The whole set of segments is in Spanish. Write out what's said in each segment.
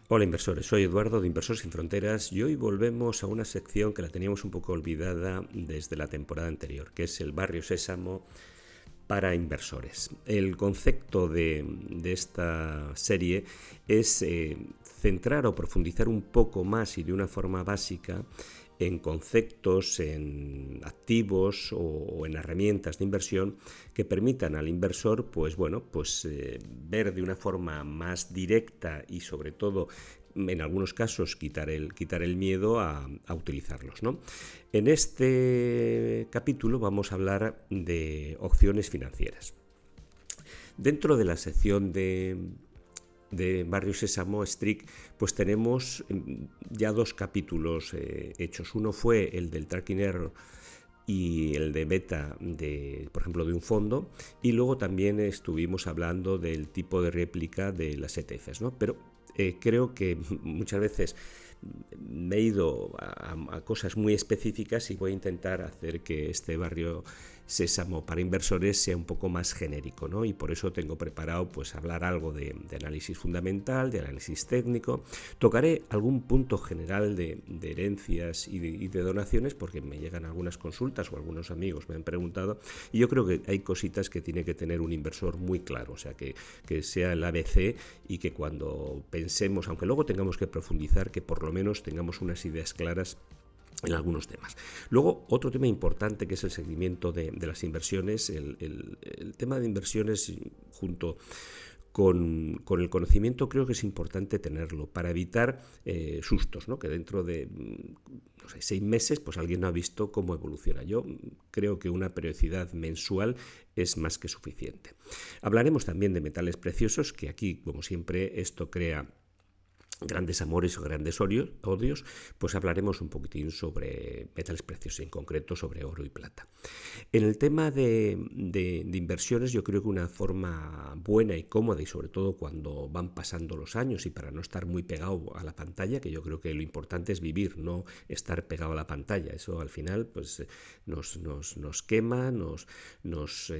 Hola inversores, soy Eduardo de Inversores Sin Fronteras y hoy volvemos a una sección que la teníamos un poco olvidada desde la temporada anterior, que es el Barrio Sésamo para inversores. El concepto de esta serie es centrar o profundizar un poco más y de una forma básica en conceptos, en activos o en herramientas de inversión que permitan al inversor ver de una forma más directa y sobre todo en algunos casos quitar el miedo a utilizarlos, ¿no? En este capítulo vamos a hablar de opciones financieras. Dentro de la sección de Barrio Sésamo Strict, pues tenemos ya dos capítulos hechos. Uno fue el del tracking error y el de beta, por ejemplo, de un fondo, y luego también estuvimos hablando del tipo de réplica de las ETFs, ¿no? Pero creo que muchas veces me he ido a cosas muy específicas y voy a intentar hacer que este Barrio Sésamo para inversores sea un poco más genérico, ¿no? Y por eso tengo preparado pues hablar algo de análisis fundamental, de análisis técnico. Tocaré algún punto general de herencias y de donaciones, porque me llegan algunas consultas o algunos amigos me han preguntado, y yo creo que hay cositas que tiene que tener un inversor muy claro, o sea, que sea el ABC y que cuando pensemos, aunque luego tengamos que profundizar, que por lo menos tengamos unas ideas claras en algunos temas. Luego, otro tema importante que es el seguimiento de las inversiones, el tema de inversiones junto con el conocimiento creo que es importante tenerlo para evitar sustos, ¿no? Que dentro de 6 meses pues alguien no ha visto cómo evoluciona. Yo creo que una periodicidad mensual es más que suficiente. Hablaremos también de metales preciosos, que aquí, como siempre, esto crea grandes amores o grandes odios, pues hablaremos un poquitín sobre metales preciosos, en concreto sobre oro y plata. En el tema de inversiones, yo creo que una forma buena y cómoda, y sobre todo cuando van pasando los años y para no estar muy pegado a la pantalla, que yo creo que lo importante es vivir, no estar pegado a la pantalla. Eso al final pues nos quema, nos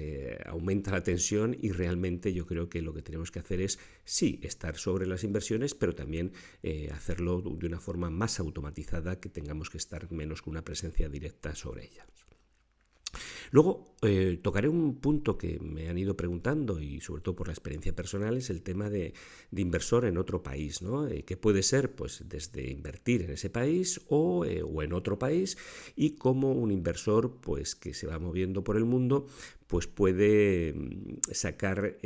aumenta la tensión, y realmente yo creo que lo que tenemos que hacer es sí estar sobre las inversiones, pero también hacerlo de una forma más automatizada, que tengamos que estar menos con una presencia directa sobre ellas. Luego tocaré un punto que me han ido preguntando, y sobre todo por la experiencia personal, es el tema de inversor en otro país, ¿no? Que puede ser pues desde invertir en ese país o en otro país, y cómo un inversor pues que se va moviendo por el mundo pues puede sacar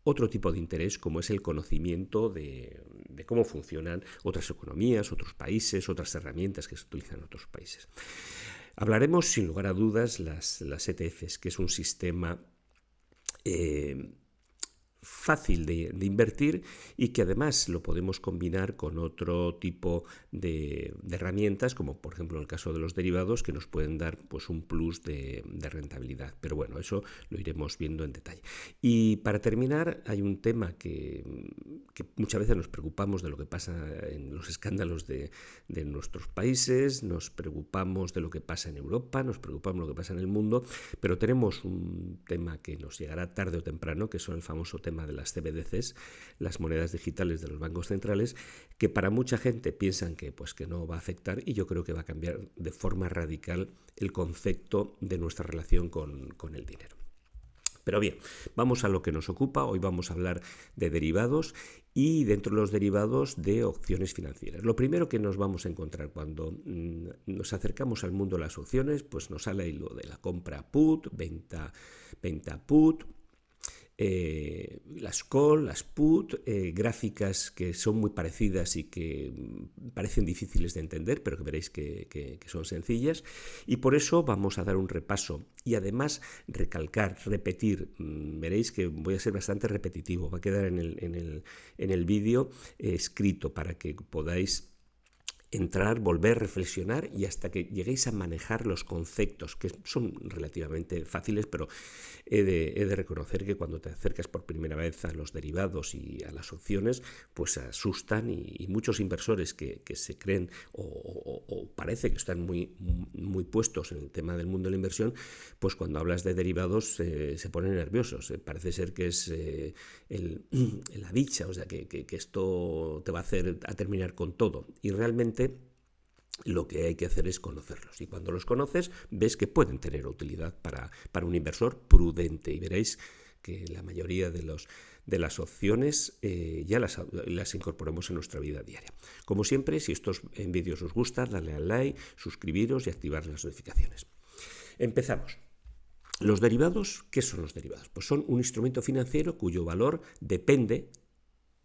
otro tipo de interés, como es el conocimiento de cómo funcionan otras economías, otros países, otras herramientas que se utilizan en otros países. Hablaremos sin lugar a dudas las ETFs, que es un sistema fácil de invertir y que además lo podemos combinar con otro tipo de herramientas, como por ejemplo en el caso de los derivados, que nos pueden dar pues un plus de rentabilidad. Pero bueno, eso lo iremos viendo en detalle. Y para terminar, hay un tema que muchas veces nos preocupamos de lo que pasa en los escándalos de nuestros países, nos preocupamos de lo que pasa en Europa, nos preocupamos de lo que pasa en el mundo, pero tenemos un tema que nos llegará tarde o temprano, que son el famoso tema de las CBDCs, las monedas digitales de los bancos centrales, que para mucha gente piensan que no va a afectar, y yo creo que va a cambiar de forma radical el concepto de nuestra relación con el dinero. Pero bien, vamos a lo que nos ocupa. Hoy vamos a hablar de derivados, y dentro de los derivados de opciones financieras. Lo primero que nos vamos a encontrar cuando nos acercamos al mundo de las opciones, pues nos sale lo de la compra put, venta put, las call, las put, gráficas que son muy parecidas y que parecen difíciles de entender, pero que veréis que son sencillas, y por eso vamos a dar un repaso y además recalcar, repetir. Veréis que voy a ser bastante repetitivo, va a quedar en el vídeo escrito para que podáis entrar, volver, reflexionar y hasta que lleguéis a manejar los conceptos, que son relativamente fáciles, pero he de reconocer que cuando te acercas por primera vez a los derivados y a las opciones, pues asustan y muchos inversores que se creen o parece que están muy puestos en el tema del mundo de la inversión, pues cuando hablas de derivados se ponen nerviosos. Parece ser que es la dicha, o sea, que esto te va a terminar con todo. Y realmente lo que hay que hacer es conocerlos. Y cuando los conoces, ves que pueden tener utilidad para un inversor prudente. Y veréis que la mayoría de las opciones ya las incorporamos en nuestra vida diaria. Como siempre, si estos vídeos os gustan, dale al like, suscribiros y activar las notificaciones. Empezamos. Los derivados, ¿qué son los derivados? Pues son un instrumento financiero cuyo valor depende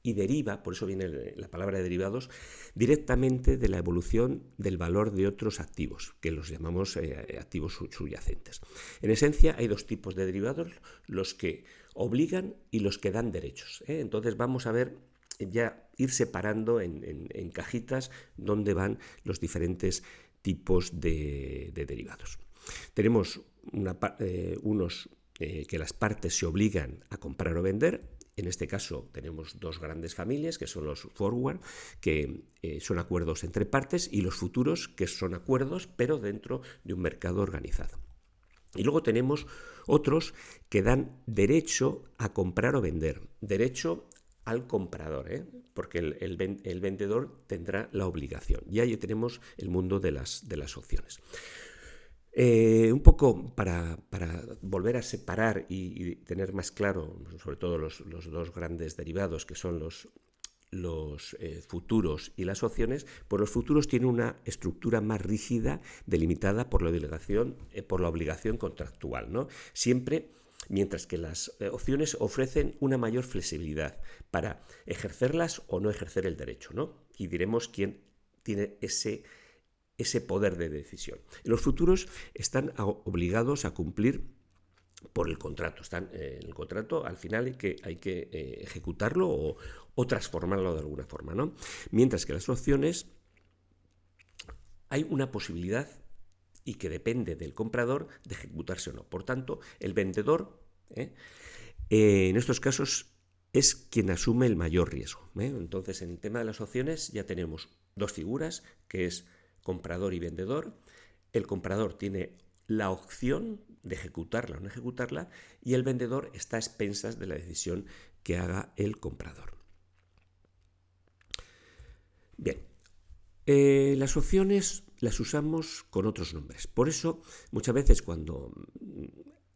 y deriva, por eso viene la palabra derivados, directamente de la evolución del valor de otros activos, que los llamamos activos subyacentes. En esencia hay dos tipos de derivados, los que obligan y los que dan derechos. Entonces vamos a ver ya ir separando en cajitas dónde van los diferentes tipos de derivados. Tenemos unos que las partes se obligan a comprar o vender. En este caso tenemos dos grandes familias, que son los forward, que son acuerdos entre partes, y los futuros, que son acuerdos, pero dentro de un mercado organizado. Y luego tenemos otros que dan derecho a comprar o vender, derecho al comprador, porque el vendedor tendrá la obligación. Y ahí tenemos el mundo de las opciones. Un poco para volver a separar y tener más claro, sobre todo los dos grandes derivados, que son los futuros y las opciones, pues los futuros tienen una estructura más rígida, delimitada por la obligación contractual, ¿no? Siempre, mientras que las opciones ofrecen una mayor flexibilidad para ejercerlas o no ejercer el derecho, ¿no? Y diremos quién tiene ese poder de decisión. Los futuros están obligados a cumplir por el contrato. Están en el contrato, al final hay que ejecutarlo o transformarlo de alguna forma, ¿no? Mientras que las opciones hay una posibilidad y que depende del comprador de ejecutarse o no. Por tanto, el vendedor en estos casos es quien asume el mayor riesgo. Entonces, en el tema de las opciones ya tenemos dos figuras, que es comprador y vendedor. El comprador tiene la opción de ejecutarla o no ejecutarla y el vendedor está a expensas de la decisión que haga el comprador. Bien, las opciones las usamos con otros nombres. Por eso, muchas veces cuando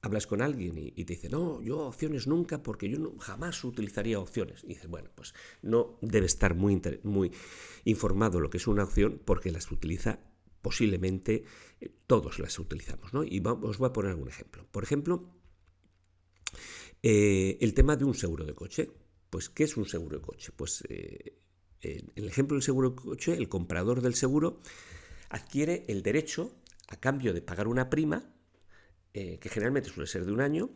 hablas con alguien y te dice, no, yo opciones nunca, porque yo jamás utilizaría opciones. Y dices, bueno, pues no debe estar muy informado lo que es una opción, porque las utiliza posiblemente todos las utilizamos, ¿no? Y os voy a poner algún ejemplo. Por ejemplo, el tema de un seguro de coche. Pues, ¿qué es un seguro de coche? Pues, en el ejemplo del seguro de coche, el comprador del seguro adquiere el derecho, a cambio de pagar una prima, que generalmente suele ser de un año,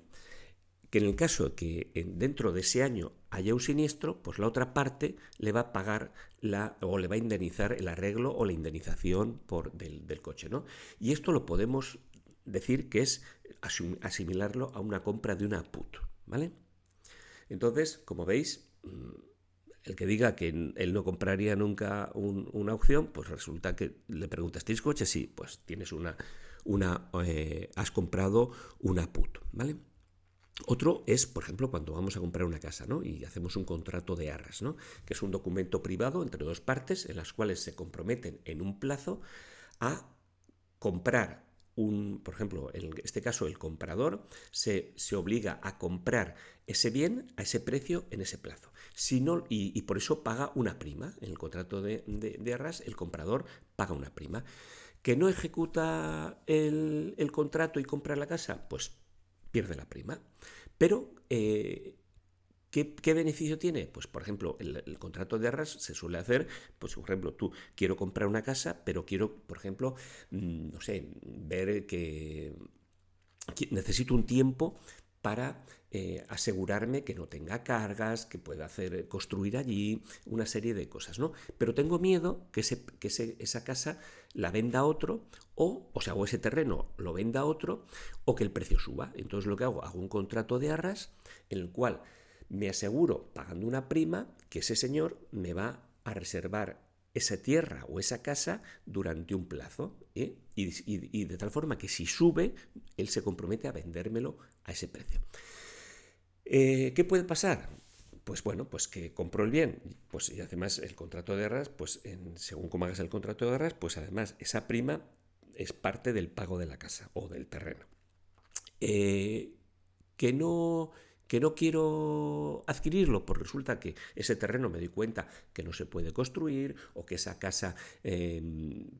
que en el caso de que dentro de ese año haya un siniestro, pues la otra parte le va a pagar o le va a indemnizar el arreglo o la indemnización del coche, ¿no? Y esto lo podemos decir que es asimilarlo a una compra de una put, ¿vale? Entonces, como veis, el que diga que él no compraría nunca una opción, pues resulta que le preguntas, ¿tienes coche? Sí, pues tienes has comprado una put, ¿vale? Otro es, por ejemplo, cuando vamos a comprar una casa, ¿no? Y hacemos un contrato de arras, ¿no? Que es un documento privado entre dos partes en las cuales se comprometen en un plazo a comprar por ejemplo, en este caso el comprador se obliga a comprar ese bien a ese precio en ese plazo. Si no, y por eso paga una prima. En el contrato de arras el comprador paga una prima. ¿Que no ejecuta el contrato y compra la casa? Pues pierde la prima. Pero, ¿qué beneficio tiene? Pues, por ejemplo, el contrato de arras se suele hacer, pues, por ejemplo, tú quiero comprar una casa, pero quiero, por ejemplo, no sé, ver que necesito un tiempo para asegurarme que no tenga cargas, que pueda construir allí una serie de cosas, ¿no? Pero tengo miedo que esa casa la venda otro, o ese terreno lo venda otro, o que el precio suba. Entonces lo que hago un contrato de arras en el cual me aseguro, pagando una prima, que ese señor me va a reservar esa tierra o esa casa durante un plazo, y de tal forma que si sube, él se compromete a vendérmelo a ese precio. ¿Qué puede pasar? Pues bueno, pues que compro el bien, pues y además el contrato de arras, pues según cómo hagas el contrato de arras, pues además esa prima es parte del pago de la casa o del terreno. Que no quiero adquirirlo, pues resulta que ese terreno me doy cuenta que no se puede construir, o que esa casa,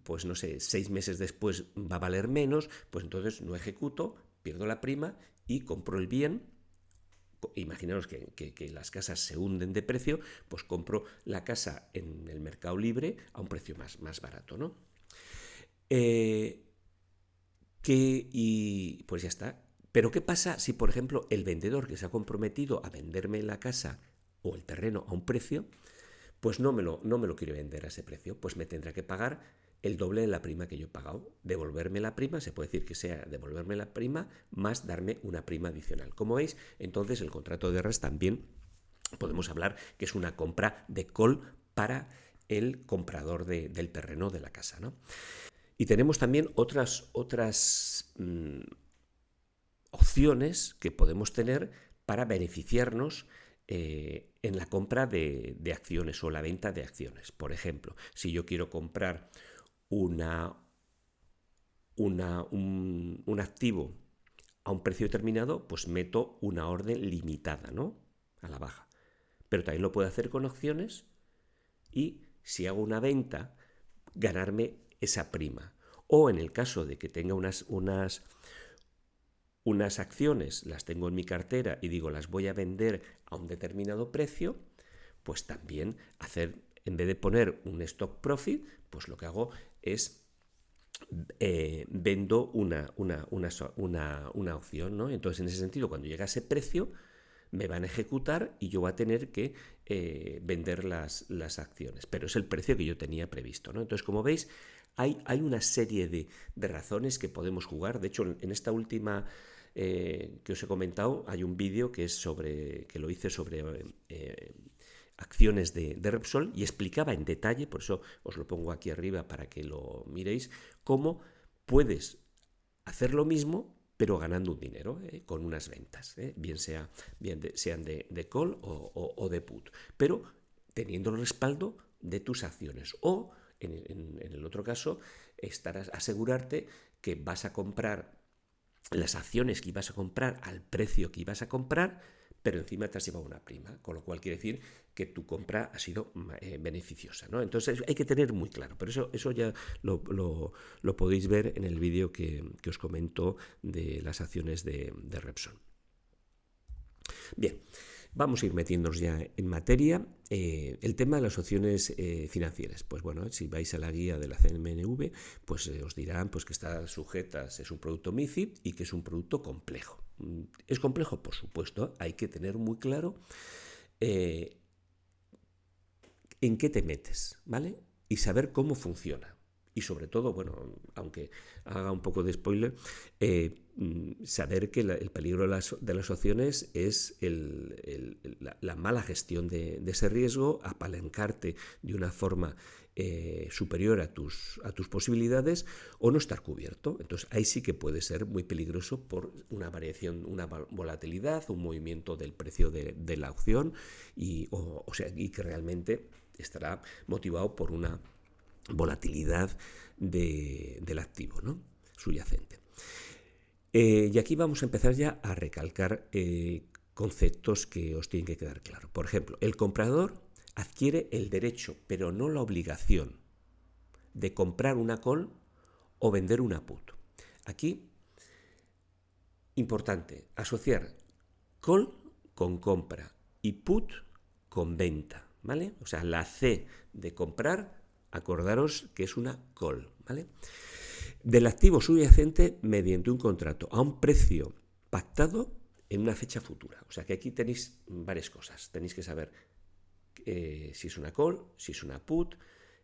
pues no sé, 6 meses después va a valer menos, pues entonces no ejecuto, pierdo la prima y compro el bien. Imaginaos que las casas se hunden de precio, pues compro la casa en el mercado libre a un precio más barato, ¿no? Y pues ya está. Pero ¿qué pasa si, por ejemplo, el vendedor que se ha comprometido a venderme la casa o el terreno a un precio, pues no me lo quiere vender a ese precio? Pues me tendrá que pagar el doble de la prima que yo he pagado. Devolverme la prima, se puede decir que sea devolverme la prima más darme una prima adicional. Como veis, entonces el contrato de arras también podemos hablar que es una compra de call para el comprador del terreno de la casa, ¿no? Y tenemos también otras opciones que podemos tener para beneficiarnos en la compra de acciones o la venta de acciones. Por ejemplo, si yo quiero comprar un activo a un precio determinado, pues meto una orden limitada, ¿no? A la baja. Pero también lo puedo hacer con opciones y si hago una venta, ganarme esa prima. O en el caso de que tenga unas acciones, las tengo en mi cartera y digo, las voy a vender a un determinado precio, pues también en vez de poner un stop profit, pues lo que hago es vendo una opción, ¿no? Entonces, en ese sentido, cuando llega a ese precio, me van a ejecutar y yo voy a tener que vender las acciones. Pero es el precio que yo tenía previsto, ¿no? Entonces, como veis, hay una serie de razones que podemos jugar. De hecho, en esta última que os he comentado, hay un vídeo que lo hice sobre acciones de Repsol, y explicaba en detalle, por eso os lo pongo aquí arriba para que lo miréis, cómo puedes hacer lo mismo pero ganando un dinero con unas ventas, sean de call o de put, pero teniendo el respaldo de tus acciones. O en el otro caso, asegurarte que vas a comprar las acciones que ibas a comprar al precio que ibas a comprar, pero encima te has llevado una prima, con lo cual quiere decir que tu compra ha sido beneficiosa, ¿no? Entonces hay que tener muy claro, pero eso ya lo podéis ver en el vídeo que os comento de las acciones de Repsol. Bien, vamos a ir metiéndonos ya en materia. El tema de las opciones financieras. Pues bueno, si vais a la guía de la CNMV, pues os dirán pues, que está sujetas, es un producto MiFID y que es un producto complejo. ¿Es complejo? Por supuesto, hay que tener muy claro en qué te metes, ¿vale? Y saber cómo funciona. Y sobre todo, bueno, aunque haga un poco de spoiler, saber que el peligro de las opciones es la mala gestión de ese riesgo, apalancarte de una forma superior a tus posibilidades o no estar cubierto. Entonces ahí sí que puede ser muy peligroso por una variación, una volatilidad, un movimiento del precio de la opción y que realmente estará motivado por una volatilidad del activo, ¿no? Subyacente. Y aquí vamos a empezar ya a recalcar conceptos que os tienen que quedar claros. Por ejemplo, el comprador adquiere el derecho, pero no la obligación, de comprar una call o vender una put. Aquí, importante, asociar call con compra y put con venta, ¿vale? O sea, la C de comprar, acordaros que es una call, ¿vale? Del activo subyacente mediante un contrato a un precio pactado en una fecha futura. O sea que aquí tenéis varias cosas. Tenéis que saber si es una call, si es una put,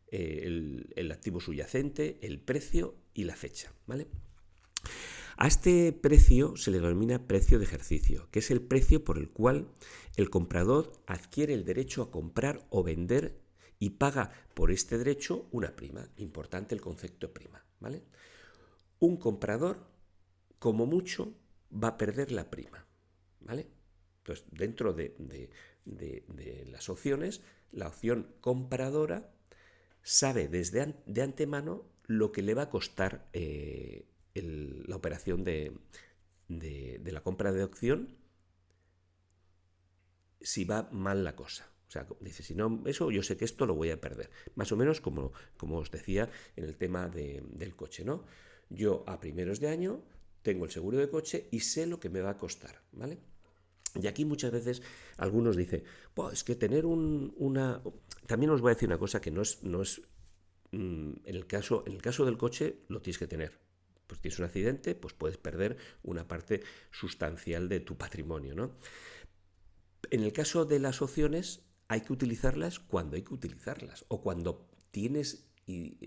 el activo subyacente, el precio y la fecha, ¿vale? A este precio se le denomina precio de ejercicio, que es el precio por el cual el comprador adquiere el derecho a comprar o vender y paga por este derecho una prima. Importante el concepto prima, ¿vale? Un comprador, como mucho, va a perder la prima, ¿vale? Entonces, dentro de las opciones, la opción compradora sabe de antemano lo que le va a costar la operación de la compra de opción si va mal la cosa. O sea, dice, si no, eso yo sé que esto lo voy a perder. Más o menos como os decía en el tema del coche, ¿no? Yo a primeros de año tengo el seguro de coche y sé lo que me va a costar, ¿vale? Y aquí muchas veces algunos dicen, es que tener una... También os voy a decir una cosa que no es en el caso del coche lo tienes que tener. Pues tienes un accidente, pues puedes perder una parte sustancial de tu patrimonio, ¿no? En el caso de las opciones hay que utilizarlas cuando hay que utilizarlas o cuando tienes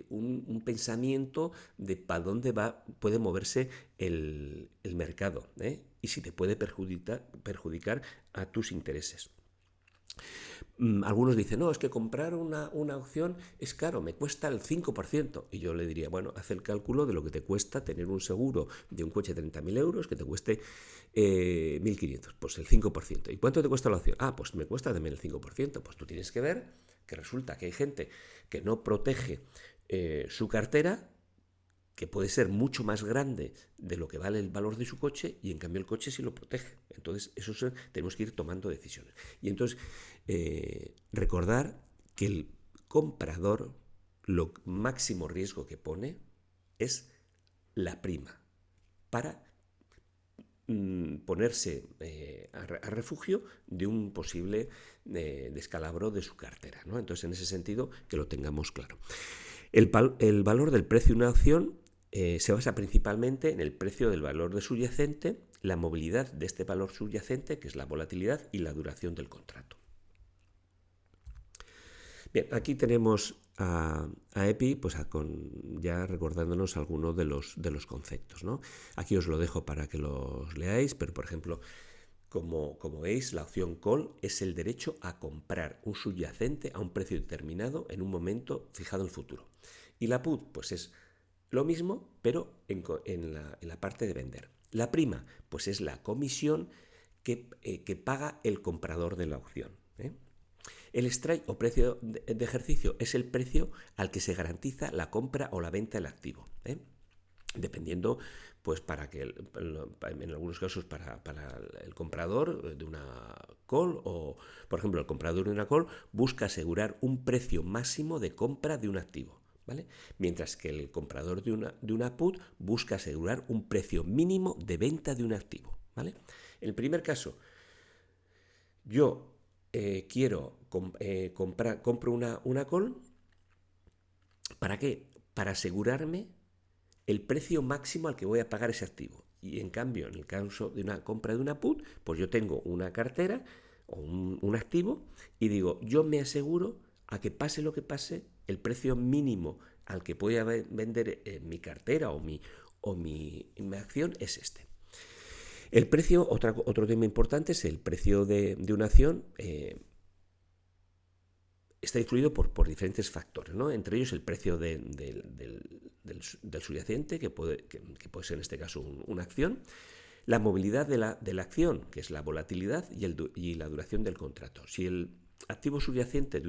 un pensamiento de para dónde puede moverse el mercado, ¿eh? Y si te puede perjudicar a tus intereses. Algunos dicen, no, es que comprar una opción es caro, me cuesta el 5%. Y yo le diría, bueno, haz el cálculo de lo que te cuesta tener un seguro de un coche de 30.000 euros que te cueste 1.500, pues el 5%. ¿Y cuánto te cuesta la opción? Pues me cuesta también el 5%. Pues tú tienes que ver que resulta que hay gente que no protege su cartera, que puede ser mucho más grande de lo que vale el valor de su coche, y en cambio el coche sí lo protege. Entonces, tenemos que ir tomando decisiones. Y entonces, recordar que el comprador, lo máximo riesgo que pone es la prima para ponerse a refugio de un posible descalabro de su cartera, ¿no? Entonces, en ese sentido, que lo tengamos claro. El valor del precio de una acción se basa principalmente en el precio del valor de subyacente, la movilidad de este valor subyacente, que es la volatilidad, y la duración del contrato. Bien, aquí tenemos a EPI, pues ya recordándonos algunos de los conceptos, ¿no? Aquí os lo dejo para que los leáis, pero por ejemplo, como veis, la opción call es el derecho a comprar un subyacente a un precio determinado en un momento fijado en el futuro. Y la put, pues es lo mismo, pero en la parte de vender. La prima, pues es la comisión que paga el comprador de la opción, ¿eh? El strike o precio de ejercicio es el precio al que se garantiza la compra o la venta del activo, ¿eh? Dependiendo, pues en algunos casos para el comprador de una call, o por ejemplo el comprador de una call busca asegurar un precio máximo de compra de un activo, ¿vale? Mientras que el comprador de una put busca asegurar un precio mínimo de venta de un activo, ¿vale? En el primer caso, yo compro una call, ¿para qué? Para asegurarme el precio máximo al que voy a pagar ese activo. Y en cambio, en el caso de una compra de una put, pues yo tengo una cartera o un activo y digo, yo me aseguro a que pase lo que pase, el precio mínimo al que voy a vender mi cartera o mi acción es este. El precio, otro tema importante, es el precio de una acción. Está influido por diferentes factores, ¿no? Entre ellos el precio del subyacente, que puede ser en este caso una acción, la movilidad de la acción, que es la volatilidad, y la duración del contrato. Si el activo subyacente de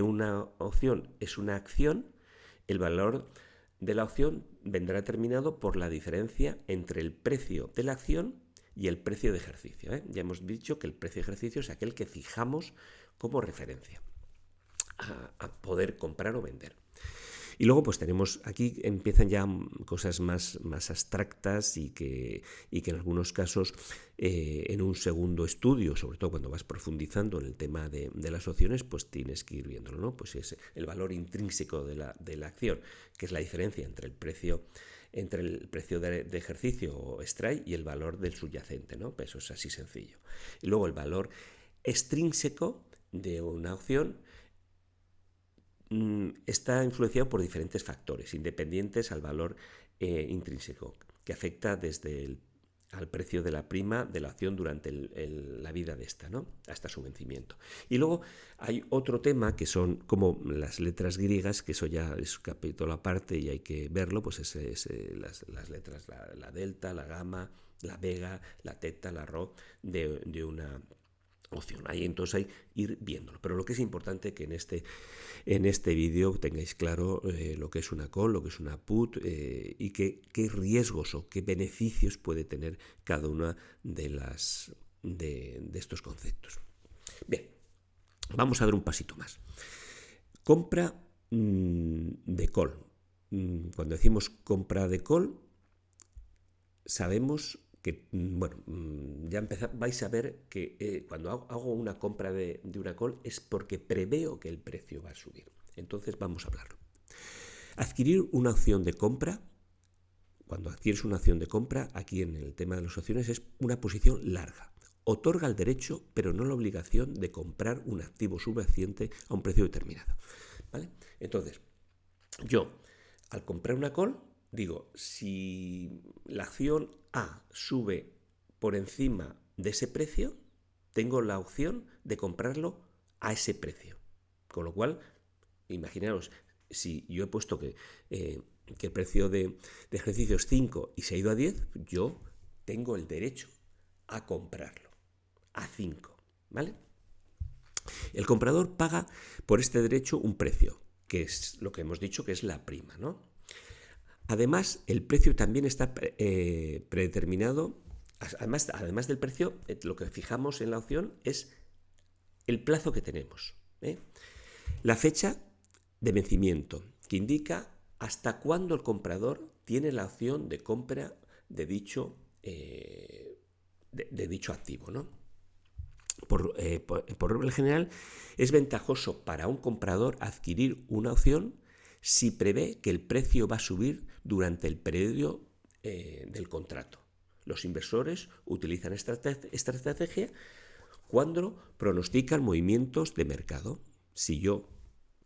una acción es una acción, el valor de la opción vendrá determinado por la diferencia entre el precio de la acción y el precio de ejercicio, ¿eh? Ya hemos dicho que el precio de ejercicio es aquel que fijamos como referencia a poder comprar o vender. Y luego pues tenemos, aquí empiezan ya cosas más abstractas y que en algunos casos en un segundo estudio, sobre todo cuando vas profundizando en el tema de las opciones, pues tienes que ir viéndolo, ¿no? Pues es el valor intrínseco de la acción, que es la diferencia entre el precio entre el precio de ejercicio o strike y el valor del subyacente, ¿no? Eso es así sencillo. Y luego el valor extrínseco de una opción está influenciado por diferentes factores independientes al valor intrínseco, que afecta desde al precio de la prima de la acción durante la vida de esta, ¿no? Hasta su vencimiento. Y luego hay otro tema que son como las letras griegas, que eso ya es un capítulo aparte y hay que verlo, pues las letras, la delta, la gamma, la vega, la teta, la rho de una opción. Ahí entonces hay ir viéndolo. Pero lo que es importante que en este vídeo tengáis claro lo que es una call, lo que es una put y qué riesgos o qué beneficios puede tener cada una de estos conceptos. Bien, vamos a dar un pasito más. Compra de call. Cuando decimos compra de call, sabemos que, bueno, ya vais a ver que cuando hago una compra de una call es porque preveo que el precio va a subir. Entonces vamos a hablarlo. Adquirir una opción de compra, cuando adquieres una opción de compra, aquí en el tema de las opciones es una posición larga. Otorga el derecho, pero no la obligación de comprar un activo subyacente a un precio determinado. ¿Vale? Entonces, yo, al comprar una call, digo, si la acción A sube por encima de ese precio, tengo la opción de comprarlo a ese precio. Con lo cual, imaginaros, si yo he puesto que el precio de ejercicio es 5 y se ha ido a 10, yo tengo el derecho a comprarlo a 5, ¿vale? El comprador paga por este derecho un precio, que es lo que hemos dicho que es la prima, ¿no? Además, el precio también está predeterminado. Además del precio, lo que fijamos en la opción es el plazo que tenemos. La fecha de vencimiento, que indica hasta cuándo el comprador tiene la opción de compra de dicho activo, ¿no? Por regla general, es ventajoso para un comprador adquirir una opción si prevé que el precio va a subir durante el periodo del contrato. Los inversores utilizan esta estrategia cuando pronostican movimientos de mercado. Si yo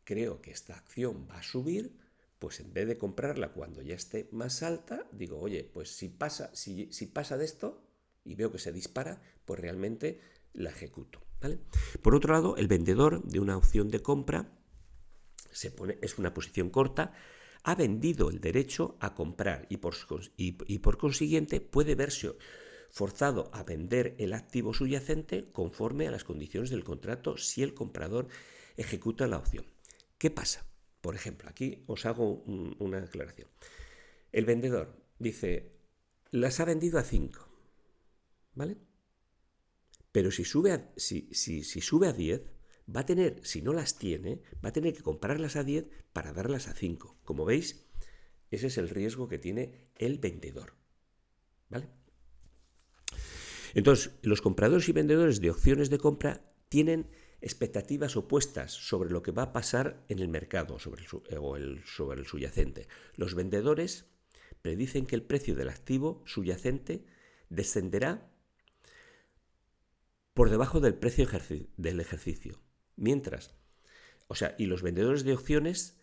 creo que esta acción va a subir, pues en vez de comprarla cuando ya esté más alta, digo, oye, pues si pasa de esto y veo que se dispara, pues realmente la ejecuto, ¿vale? Por otro lado, el vendedor de una opción de compra es una posición corta, ha vendido el derecho a comprar y por consiguiente puede verse forzado a vender el activo subyacente conforme a las condiciones del contrato si el comprador ejecuta la opción. ¿Qué pasa? Por ejemplo, aquí os hago una aclaración. El vendedor dice, las ha vendido a 5, ¿vale? Pero si sube a 10, va a tener, si no las tiene, va a tener que comprarlas a 10 para darlas a 5. Como veis, ese es el riesgo que tiene el vendedor, ¿vale? Entonces, los compradores y vendedores de opciones de compra tienen expectativas opuestas sobre lo que va a pasar en el mercado sobre el subyacente. Los vendedores predicen que el precio del activo subyacente descenderá por debajo del precio del ejercicio. Y los vendedores de opciones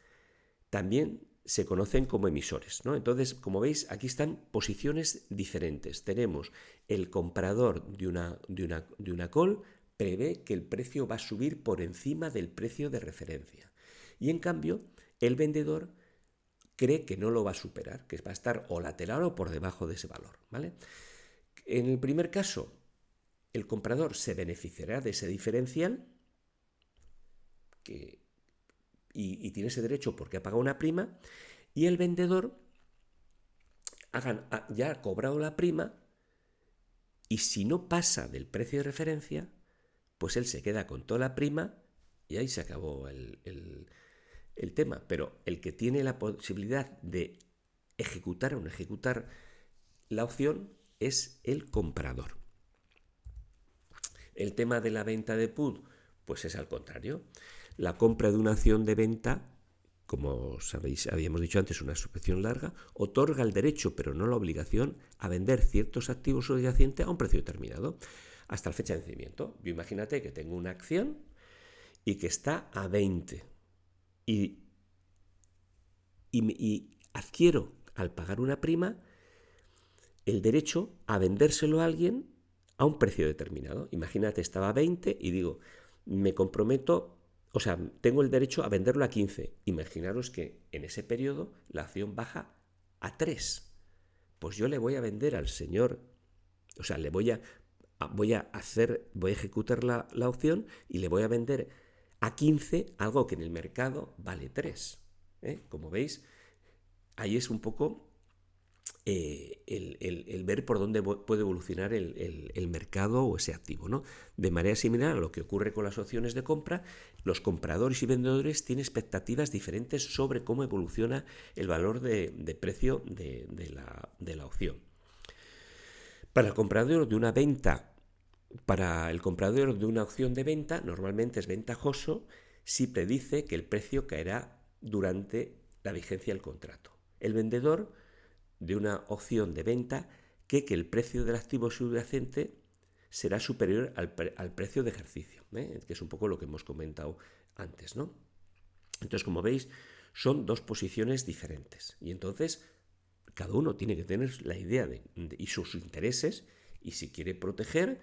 también se conocen como emisores, ¿no? Entonces, como veis, aquí están posiciones diferentes. Tenemos el comprador de una call prevé que el precio va a subir por encima del precio de referencia. Y en cambio, el vendedor cree que no lo va a superar, que va a estar o lateral o por debajo de ese valor, ¿vale? En el primer caso, el comprador se beneficiará de ese diferencial y tiene ese derecho porque ha pagado una prima, y el vendedor ya ha cobrado la prima y si no pasa del precio de referencia, pues él se queda con toda la prima y ahí se acabó el tema. Pero el que tiene la posibilidad de ejecutar o no ejecutar la opción es el comprador. El tema de la venta de put, pues es al contrario. La compra de una acción de venta como sabéis, habíamos dicho antes, una suscripción larga, otorga el derecho, pero no la obligación, a vender ciertos activos subyacentes a un precio determinado, hasta la fecha de vencimiento. Yo imagínate que tengo una acción y que está a 20 y adquiero, al pagar una prima, el derecho a vendérselo a alguien a un precio determinado. Imagínate, estaba a 20 y digo, me comprometo, o sea, tengo el derecho a venderlo a 15. Imaginaros que en ese periodo la acción baja a 3. Pues yo le voy a vender al señor, o sea, voy a ejecutar la opción y le voy a vender a 15 algo que en el mercado vale 3. Como veis, ahí es un poco el ver por dónde puede evolucionar el mercado o ese activo, ¿no? De manera similar a lo que ocurre con las opciones de compra, los compradores y vendedores tienen expectativas diferentes sobre cómo evoluciona el valor de precio de la opción. Para el comprador de una venta, para el comprador de una opción de venta, normalmente es ventajoso si predice que el precio caerá durante la vigencia del contrato. El vendedor de una opción de venta que el precio del activo subyacente será superior al precio de ejercicio, que es un poco lo que hemos comentado antes, ¿no? Entonces, como veis, son dos posiciones diferentes y entonces cada uno tiene que tener la idea y sus intereses, y si quiere proteger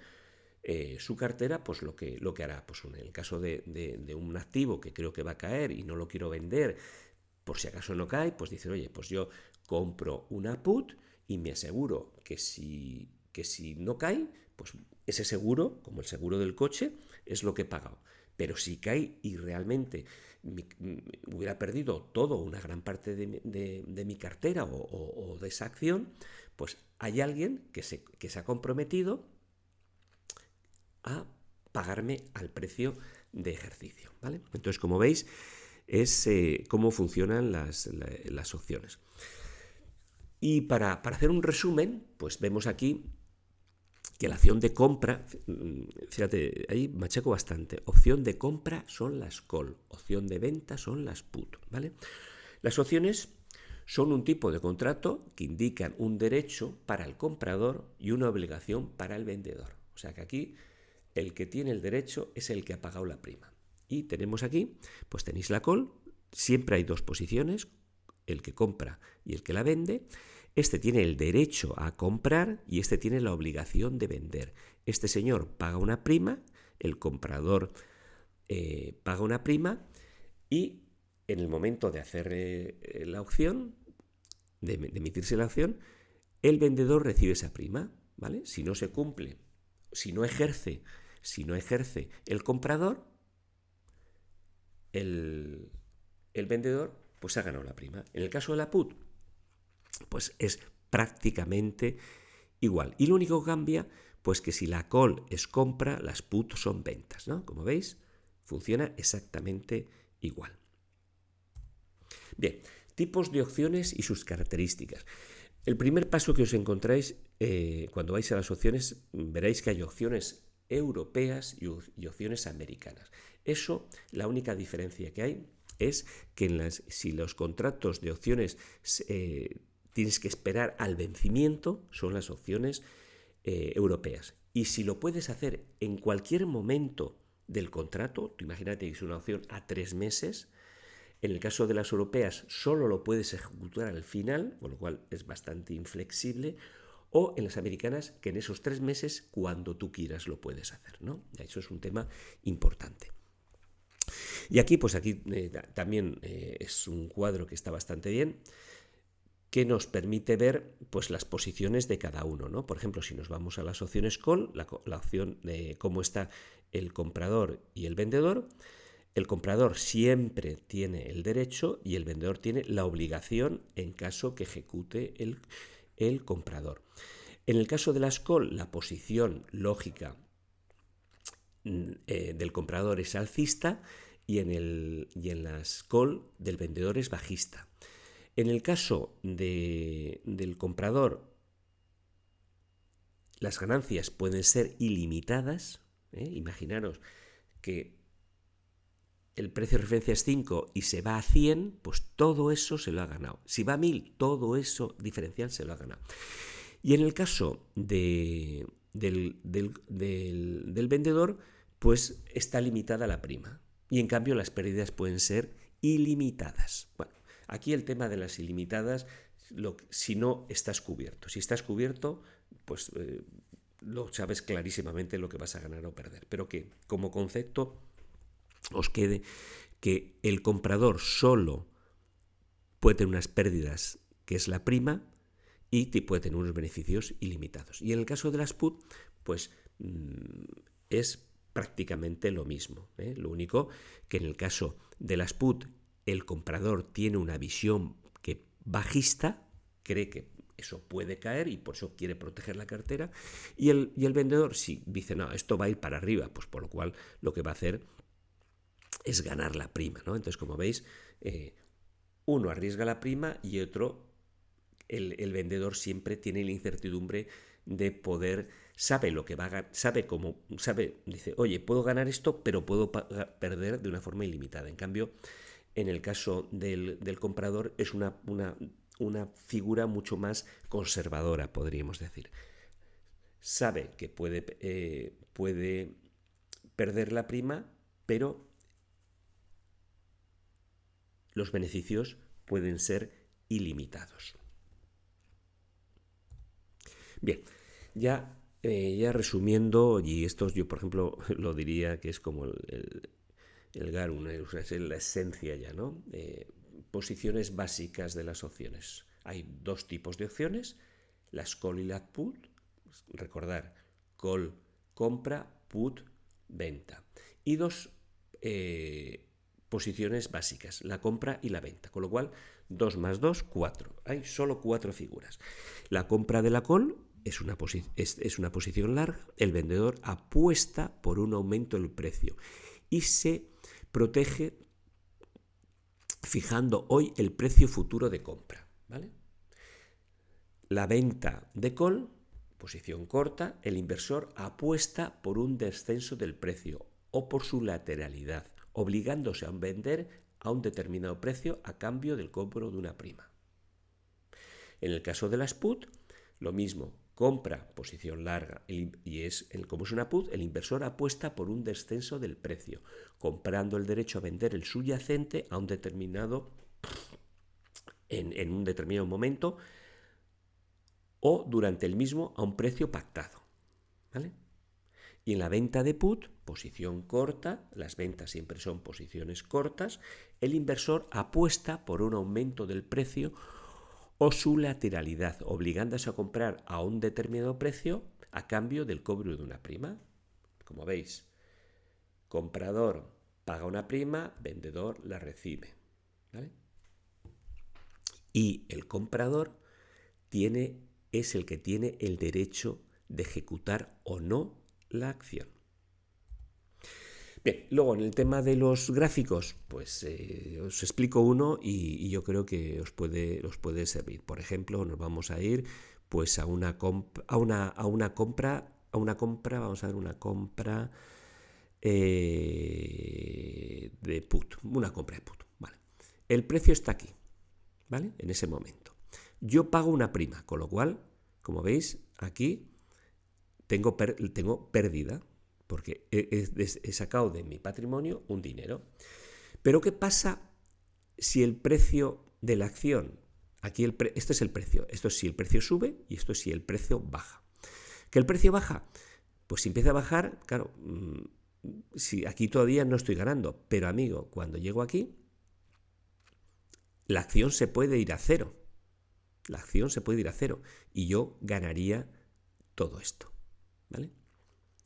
su cartera, pues lo que hará. Pues en el caso de un activo que creo que va a caer y no lo quiero vender, por si acaso no cae, pues dice, oye, pues yo compro una put y me aseguro que si no cae, pues ese seguro, como el seguro del coche, es lo que he pagado. Pero si cae y realmente hubiera perdido todo, una gran parte de mi cartera o de esa acción, pues hay alguien que se ha comprometido a pagarme al precio de ejercicio, ¿vale? Entonces, como veis, es cómo funcionan las opciones. Y para hacer un resumen, pues vemos aquí que la opción de compra, fíjate, ahí machaco bastante, opción de compra son las call, opción de venta son las put, ¿vale? Las opciones son un tipo de contrato que indican un derecho para el comprador y una obligación para el vendedor. O sea que aquí el que tiene el derecho es el que ha pagado la prima. Y tenemos aquí, pues tenéis la call, siempre hay dos posiciones, el que compra y el que la vende. Este tiene el derecho a comprar y este tiene la obligación de vender. Este señor paga una prima, el comprador paga una prima y en el momento de hacer la opción, de emitirse la opción, el vendedor recibe esa prima, ¿vale? Si no se cumple, si no ejerce el comprador, el vendedor pues ha ganado la prima. En el caso de la put, pues es prácticamente igual. Y lo único que cambia, pues que si la call es compra, las put son ventas, ¿no? Como veis, funciona exactamente igual. Bien, tipos de opciones y sus características. El primer paso que os encontráis cuando vais a las opciones, veréis que hay opciones europeas y opciones americanas. Eso, la única diferencia que hay es que si los contratos de opciones tienes que esperar al vencimiento, son las opciones europeas. Y si lo puedes hacer en cualquier momento del contrato, tú imagínate que es una opción a 3 meses, en el caso de las europeas solo lo puedes ejecutar al final, con lo cual es bastante inflexible, o en las americanas que en esos 3 meses, cuando tú quieras, lo puedes hacer, ¿no? Eso es un tema importante. Y aquí, pues aquí también es un cuadro que está bastante bien, que nos permite ver pues las posiciones de cada uno, ¿no? Por ejemplo, si nos vamos a las opciones call, la opción de cómo está el comprador y el vendedor, el comprador siempre tiene el derecho y el vendedor tiene la obligación en caso que ejecute el comprador. En el caso de las call, la posición lógica del comprador es alcista y en las call del vendedor es bajista. En el caso del comprador, las ganancias pueden ser ilimitadas. Imaginaros que el precio de referencia es 5 y se va a 100, pues todo eso se lo ha ganado. Si va a 1000, todo eso diferencial se lo ha ganado. Y en el caso del vendedor, pues está limitada la prima. Y en cambio las pérdidas pueden ser ilimitadas. Bueno, aquí el tema de las ilimitadas, si no estás cubierto. Si estás cubierto, pues lo sabes clarísimamente lo que vas a ganar o perder. Pero que como concepto os quede que el comprador solo puede tener unas pérdidas, que es la prima, y puede tener unos beneficios ilimitados. Y en el caso de las put, pues es prácticamente lo mismo, ¿eh? Lo único que en el caso de las put, el comprador tiene una visión que bajista, cree que eso puede caer y por eso quiere proteger la cartera, y el vendedor sí dice, no, esto va a ir para arriba, pues por lo cual lo que va a hacer es ganar la prima, ¿no? Entonces, como veis, uno arriesga la prima y otro, el vendedor siempre tiene la incertidumbre de poder, sabe lo que va a ganar, dice, oye, puedo ganar esto, pero puedo perder de una forma ilimitada. En cambio, en el caso del comprador es una figura mucho más conservadora, podríamos decir. Sabe que puede perder la prima, pero los beneficios pueden ser ilimitados. Bien, ya resumiendo, y esto yo por ejemplo lo diría que es como el Garun, es la esencia ya, ¿no? Posiciones básicas de las opciones. Hay dos tipos de opciones, las call y las put. Recordar, call compra, put venta. Y dos posiciones básicas, la compra y la venta. Con lo cual, 2 más 2, 4. Hay solo 4 figuras. La compra de la call es una posición larga. El vendedor apuesta por un aumento del precio y se protege fijando hoy el precio futuro de compra, ¿vale? La venta de call, posición corta, el inversor apuesta por un descenso del precio o por su lateralidad, obligándose a vender a un determinado precio a cambio del cobro de una prima. En el caso de las put, lo mismo, compra, posición larga, como es una put, el inversor apuesta por un descenso del precio, comprando el derecho a vender el subyacente a un determinado, en un determinado momento o durante el mismo a un precio pactado, ¿vale? Y en la venta de put, posición corta, las ventas siempre son posiciones cortas, el inversor apuesta por un aumento del precio o su lateralidad, obligándose a comprar a un determinado precio a cambio del cobro de una prima. Como veis, comprador paga una prima, vendedor la recibe, ¿vale? Y el comprador es el que tiene el derecho de ejecutar o no la acción. Bien, luego en el tema de los gráficos, pues os explico uno y yo creo que os puede servir. Por ejemplo, nos vamos a ir pues a una compra, vamos a ver una compra de put, una compra de put, ¿vale? El precio está aquí, ¿vale? En ese momento. Yo pago una prima, con lo cual, como veis, aquí tengo pérdida, porque he sacado de mi patrimonio un dinero. Pero ¿qué pasa si el precio de la acción, aquí este es el precio, esto es si el precio sube y esto es si el precio baja? ¿Que el precio baja? Pues si empieza a bajar, claro, si aquí todavía no estoy ganando, pero amigo, cuando llego aquí, la acción se puede ir a cero. La acción se puede ir a cero y yo ganaría todo esto, ¿vale?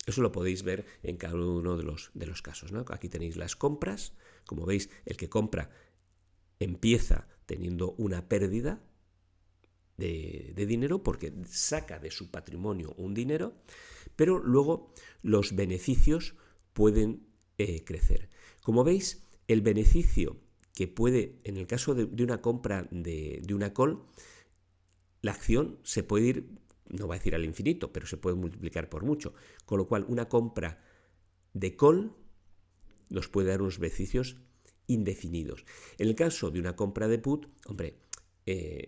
Eso lo podéis ver en cada uno de los casos, ¿no? Aquí tenéis las compras. Como veis, el que compra empieza teniendo una pérdida de dinero porque saca de su patrimonio un dinero, pero luego los beneficios pueden crecer. Como veis, el beneficio que puede, en el caso de una compra de una call, la acción se puede ir, no va a decir al infinito, pero se puede multiplicar por mucho. Con lo cual, una compra de call nos puede dar unos beneficios indefinidos. En el caso de una compra de put, hombre,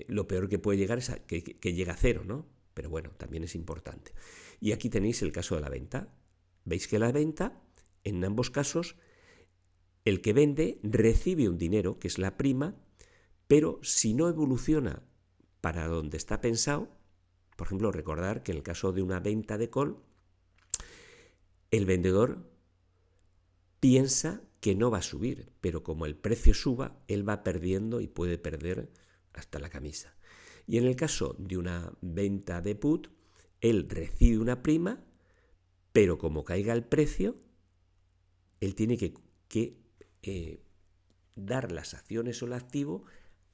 lo peor que puede llegar es que llegue a cero, ¿no? Pero bueno, también es importante. Y aquí tenéis el caso de la venta. Veis que la venta, en ambos casos, el que vende recibe un dinero, que es la prima, pero si no evoluciona para donde está pensado, por ejemplo, recordar que en el caso de una venta de call, el vendedor piensa que no va a subir, pero como el precio suba, él va perdiendo y puede perder hasta la camisa. Y en el caso de una venta de put, él recibe una prima, pero como caiga el precio, él tiene que dar las acciones o el activo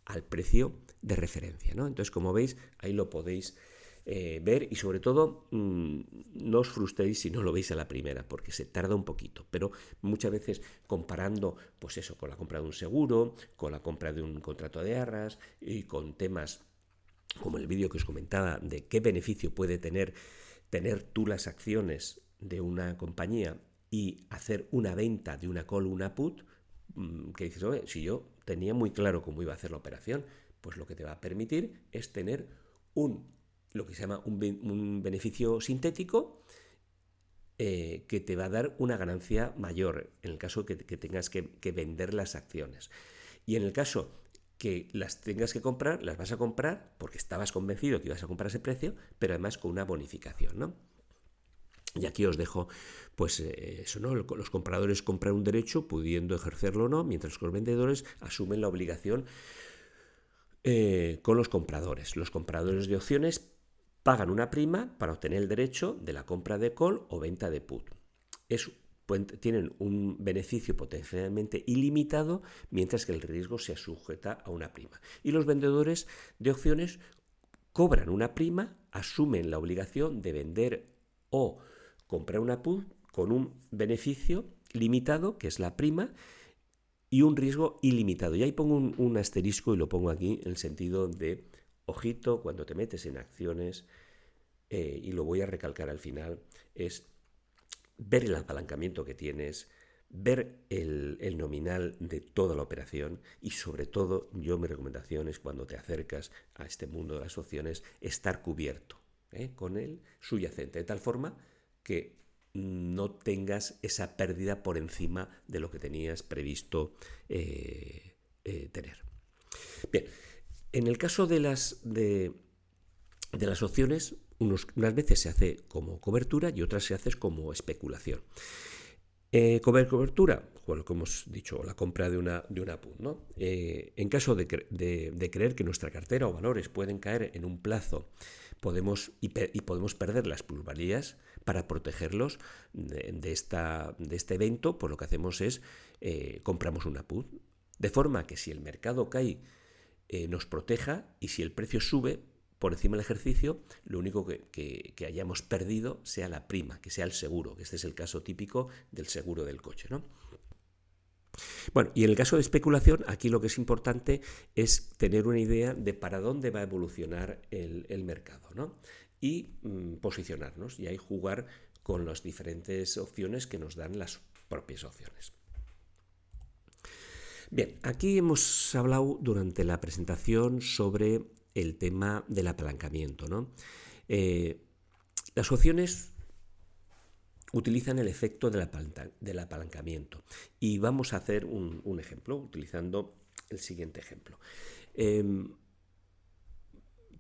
al precio de referencia, ¿no? Entonces, como veis, ahí lo podéis ver y sobre todo no os frustréis si no lo veis a la primera, porque se tarda un poquito, pero muchas veces comparando, pues eso, con la compra de un seguro, con la compra de un contrato de arras y con temas como el vídeo que os comentaba de qué beneficio puede tener tú las acciones de una compañía y hacer una venta de una call o una put, que dices, oye, si yo tenía muy claro cómo iba a hacer la operación, pues lo que te va a permitir es tener lo que se llama un beneficio sintético que te va a dar una ganancia mayor en el caso que tengas que vender las acciones. Y en el caso que las tengas que comprar, las vas a comprar porque estabas convencido que ibas a comprar ese precio, pero además con una bonificación, ¿no? Y aquí os dejo, pues eso, ¿no? Los compradores compran un derecho pudiendo ejercerlo o no, mientras que los vendedores asumen la obligación con los compradores. Los compradores de opciones pagan una prima para obtener el derecho de la compra de call o venta de put. Tienen un beneficio potencialmente ilimitado, mientras que el riesgo se sujeta a una prima. Y los vendedores de opciones cobran una prima, asumen la obligación de vender o comprar una put con un beneficio limitado, que es la prima, y un riesgo ilimitado. Y ahí pongo un asterisco y lo pongo aquí en el sentido de, ojito, cuando te metes en acciones, y lo voy a recalcar al final, es ver el apalancamiento que tienes, ver el nominal de toda la operación y sobre todo, mi recomendación es cuando te acercas a este mundo de las opciones, estar cubierto con el subyacente, de tal forma que no tengas esa pérdida por encima de lo que tenías previsto tener. Bien, en el caso de las opciones, unas veces se hace como cobertura y otras se hace como especulación. Cobertura, bueno, como hemos dicho, la compra de una put, ¿no? En caso de creer que nuestra cartera o valores pueden caer en un plazo, podemos perder las plusvalías. Para protegerlos de este evento, pues lo que hacemos es compramos una put, de forma que si el mercado cae, nos proteja, y si el precio sube por encima del ejercicio, lo único que hayamos perdido sea la prima, que sea el seguro, que este es el caso típico del seguro del coche, ¿no? Bueno, y en el caso de especulación, aquí lo que es importante es tener una idea de para dónde va a evolucionar el mercado, ¿no? Y posicionarnos, y ahí jugar con las diferentes opciones que nos dan las propias opciones. Bien, aquí hemos hablado durante la presentación sobre el tema del apalancamiento, ¿no? Las opciones utilizan el efecto del apalancamiento y vamos a hacer un ejemplo utilizando el siguiente ejemplo.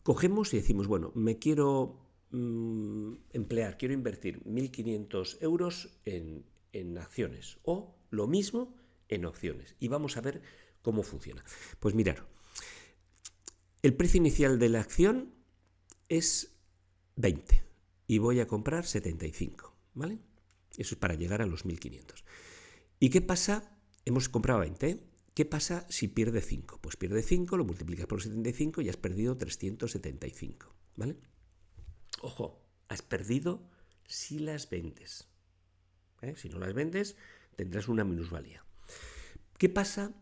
Cogemos y decimos, bueno, me quiero quiero invertir 1.500 euros en acciones o lo mismo en opciones y vamos a ver cómo funciona. Pues mirad, el precio inicial de la acción es 20 y voy a comprar 75, ¿vale? Eso es para llegar a los 1.500. ¿Y qué pasa? Hemos comprado 20, ¿qué pasa si pierde 5? Pues pierde 5, lo multiplicas por 75 y has perdido 375, ¿vale? Ojo, has perdido si las vendes. Si no las vendes, tendrás una minusvalía. ¿Qué pasa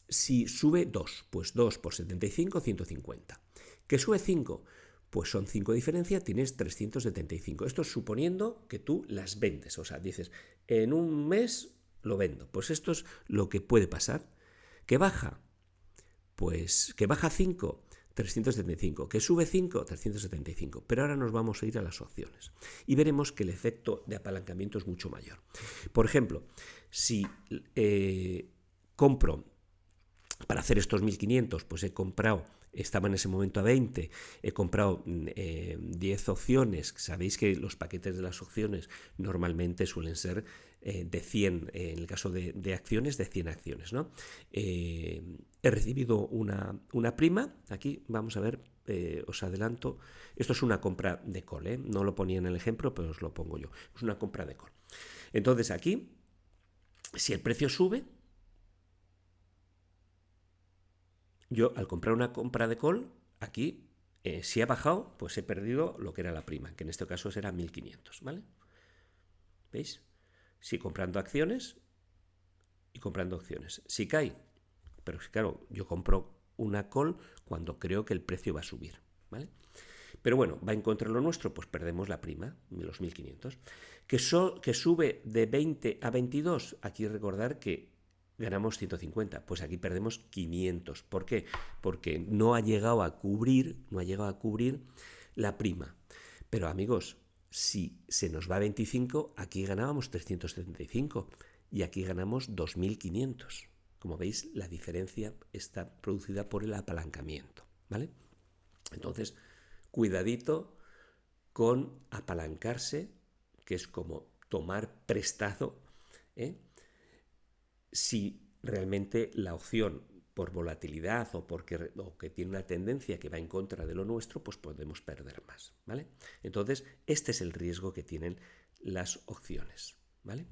si sube 2? Pues 2 por 75, 150. ¿Que sube 5? Pues son 5 de diferencia, tienes 375. Esto es suponiendo que tú las vendes. O sea, dices, en un mes lo vendo. Pues esto es lo que puede pasar. ¿Que baja? Pues que baja 5, 375, que sube 5, 375. Pero ahora nos vamos a ir a las opciones y veremos que el efecto de apalancamiento es mucho mayor. Por ejemplo, si compro, para hacer estos 1500, pues he comprado, estaba en ese momento a 20, he comprado 10 opciones. Sabéis que los paquetes de las opciones normalmente suelen ser de 100, en el caso de acciones, de 100 acciones, ¿no? He recibido una prima. Aquí vamos a ver, os adelanto, esto es una compra de call, no lo ponía en el ejemplo, pero os lo pongo yo, es una compra de call. Entonces aquí, si el precio sube, yo al comprar una compra de call, aquí, si ha bajado, pues he perdido lo que era la prima, que en este caso será 1500, ¿vale? ¿Veis? Si comprando acciones y comprando opciones. Si cae, pero claro, yo compro una call cuando creo que el precio va a subir, ¿vale? Pero bueno, va en contra de lo nuestro, pues perdemos la prima, los 1500. Que sube de 20 a 22, aquí recordar que ganamos 150, pues aquí perdemos 500. ¿Por qué? Porque no ha llegado a cubrir la prima. Pero amigos, si se nos va a 25, aquí ganábamos 375 y aquí ganamos 2500. Como veis, la diferencia está producida por el apalancamiento, ¿vale? Entonces, cuidadito con apalancarse, que es como tomar prestado, si realmente la opción por volatilidad o que tiene una tendencia que va en contra de lo nuestro, pues podemos perder más, ¿vale? Entonces, este es el riesgo que tienen las opciones, ¿vale?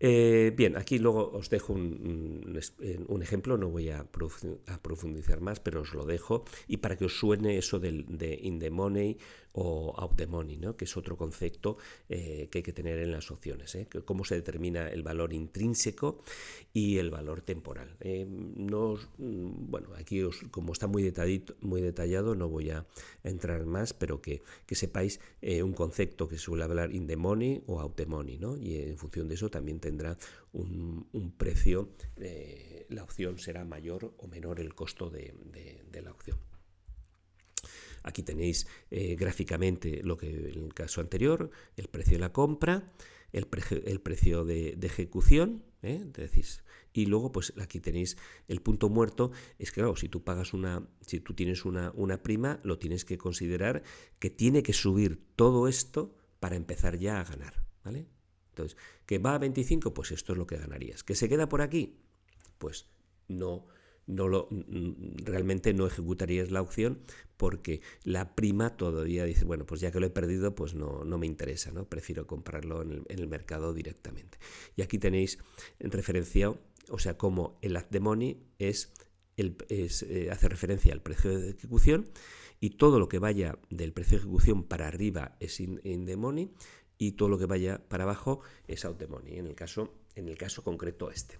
Bien, aquí luego os dejo un ejemplo, no voy a profundizar más, pero os lo dejo, y para que os suene eso de in the money o out the money, ¿no? Que es otro concepto que hay que tener en las opciones, cómo se determina el valor intrínseco y el valor temporal. Bueno, aquí como está muy detallado, no voy a entrar más, pero que sepáis un concepto que se suele hablar in the money o out the money, ¿no? Y en función de eso también tendrá un precio, la opción será mayor o menor el costo de la opción. Aquí tenéis gráficamente lo que en el caso anterior, el precio de la compra, el precio de ejecución, decís, y luego pues aquí tenéis el punto muerto. Es que claro, si tú tienes una prima, lo tienes que considerar que tiene que subir todo esto para empezar ya a ganar, ¿vale? Entonces, que va a 25, pues esto es lo que ganarías. ¿Que se queda por aquí? Pues realmente no ejecutarías la opción porque la prima todavía dice, bueno, pues ya que lo he perdido, pues no me interesa, ¿no? Prefiero comprarlo en el mercado directamente. Y aquí tenéis referenciado, o sea, como el at the money hace referencia al precio de ejecución, y todo lo que vaya del precio de ejecución para arriba es in the money y todo lo que vaya para abajo es out the money, en el caso concreto este.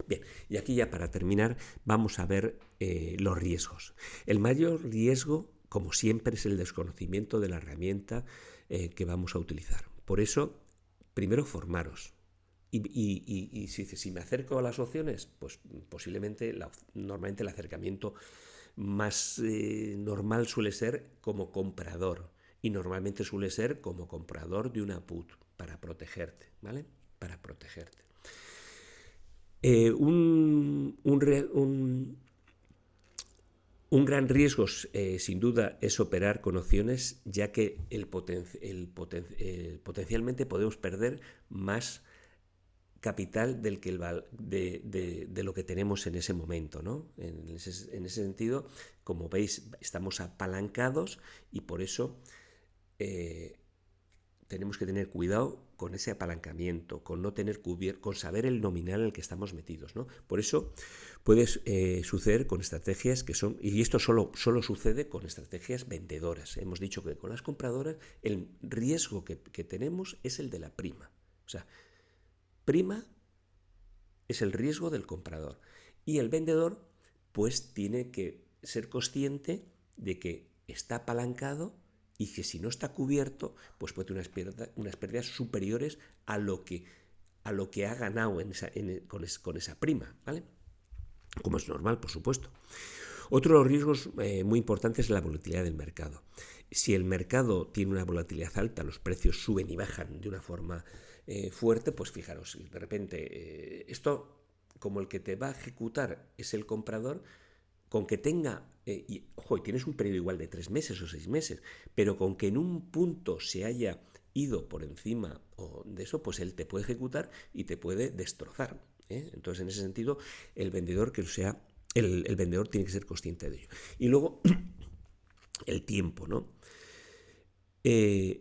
Bien, y aquí ya para terminar vamos a ver los riesgos. El mayor riesgo, como siempre, es el desconocimiento de la herramienta que vamos a utilizar. Por eso, primero formaros. Y si me acerco a las opciones, pues posiblemente, normalmente el acercamiento más normal suele ser como comprador. Y normalmente suele ser como comprador de una put, para protegerte, ¿vale? Para protegerte. Un gran riesgo, sin duda, es operar con opciones, ya que potencialmente podemos perder más capital de lo que tenemos en ese momento, ¿no? En ese sentido, como veis, estamos apalancados y por eso tenemos que tener cuidado con ese apalancamiento, con no tener con saber el nominal en el que estamos metidos, ¿no? Por eso puede suceder con estrategias que son, y esto solo sucede con estrategias vendedoras. Hemos dicho que con las compradoras el riesgo que tenemos es el de la prima. O sea, prima es el riesgo del comprador. Y el vendedor, pues, tiene que ser consciente de que está apalancado y que si no está cubierto, pues puede tener unas pérdidas superiores a lo que ha ganado con esa prima, ¿vale? Como es normal, por supuesto. Otro de los riesgos muy importantes es la volatilidad del mercado. Si el mercado tiene una volatilidad alta, los precios suben y bajan de una forma fuerte, pues fijaros, de repente esto, como el que te va a ejecutar es el comprador, con que tenga, y tienes un periodo igual de 3 meses o 6 meses, pero con que en un punto se haya ido por encima de eso, pues él te puede ejecutar y te puede destrozar. Entonces, en ese sentido, el vendedor el vendedor tiene que ser consciente de ello. Y luego, el tiempo, ¿no? El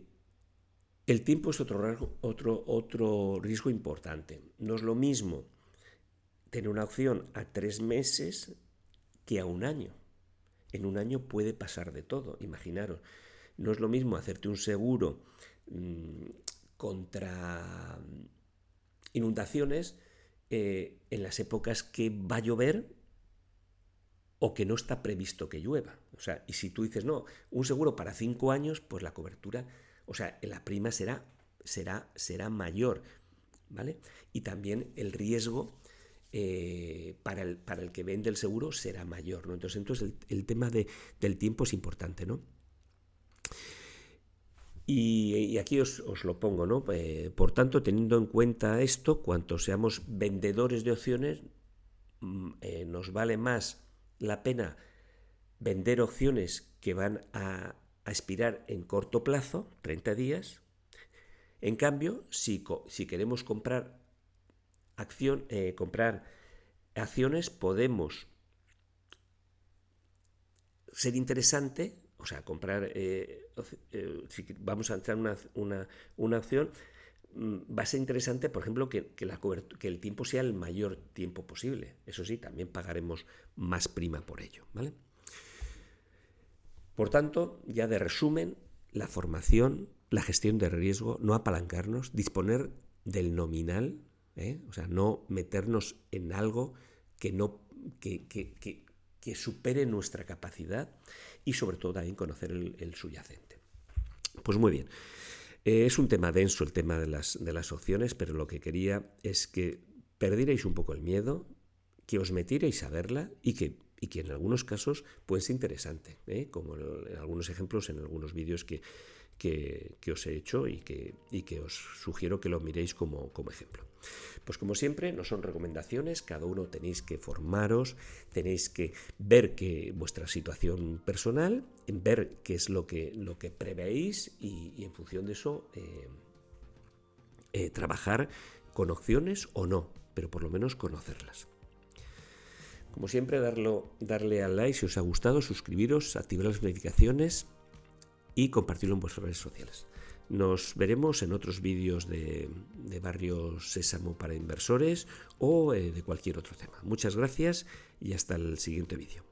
tiempo es otro riesgo importante. No es lo mismo tener una opción a 3 meses que a un año. En un año puede pasar de todo, imaginaros. No es lo mismo hacerte un seguro contra inundaciones en las épocas que va a llover o que no está previsto que llueva. O sea, y si tú dices, no, un seguro para 5 años, pues la cobertura, o sea, la prima será mayor, ¿vale? Y también el riesgo para el que vende el seguro será mayor, ¿no? Entonces el tema del tiempo es importante, ¿no? Y aquí os lo pongo, ¿no? Por tanto, teniendo en cuenta esto, cuanto seamos vendedores de opciones, nos vale más la pena vender opciones que van a expirar en corto plazo, 30 días. En cambio, si queremos comprar acciones, podemos ser interesante, o sea, comprar, si vamos a entrar una acción, va a ser interesante, por ejemplo, que el tiempo sea el mayor tiempo posible. Eso sí, también pagaremos más prima por ello, ¿vale? Por tanto, ya de resumen, la formación, la gestión de riesgo, no apalancarnos, disponer del nominal, o sea, no meternos en algo que supere nuestra capacidad y sobre todo también conocer el subyacente. Pues muy bien. Es un tema denso el tema de las opciones, pero lo que quería es que perdierais un poco el miedo, que os metierais a verla y que en algunos casos puede ser interesante, como en algunos ejemplos en algunos vídeos que os he hecho y que os sugiero que lo miréis como ejemplo. Pues como siempre, no son recomendaciones, cada uno tenéis que formaros, tenéis que ver vuestra situación personal, ver qué es lo que prevéis y en función de eso trabajar con opciones o no, pero por lo menos conocerlas. Como siempre, darle al like si os ha gustado, suscribiros, activar las notificaciones y compartirlo en vuestras redes sociales. Nos veremos en otros vídeos de Barrio Sésamo para inversores o de cualquier otro tema. Muchas gracias y hasta el siguiente vídeo.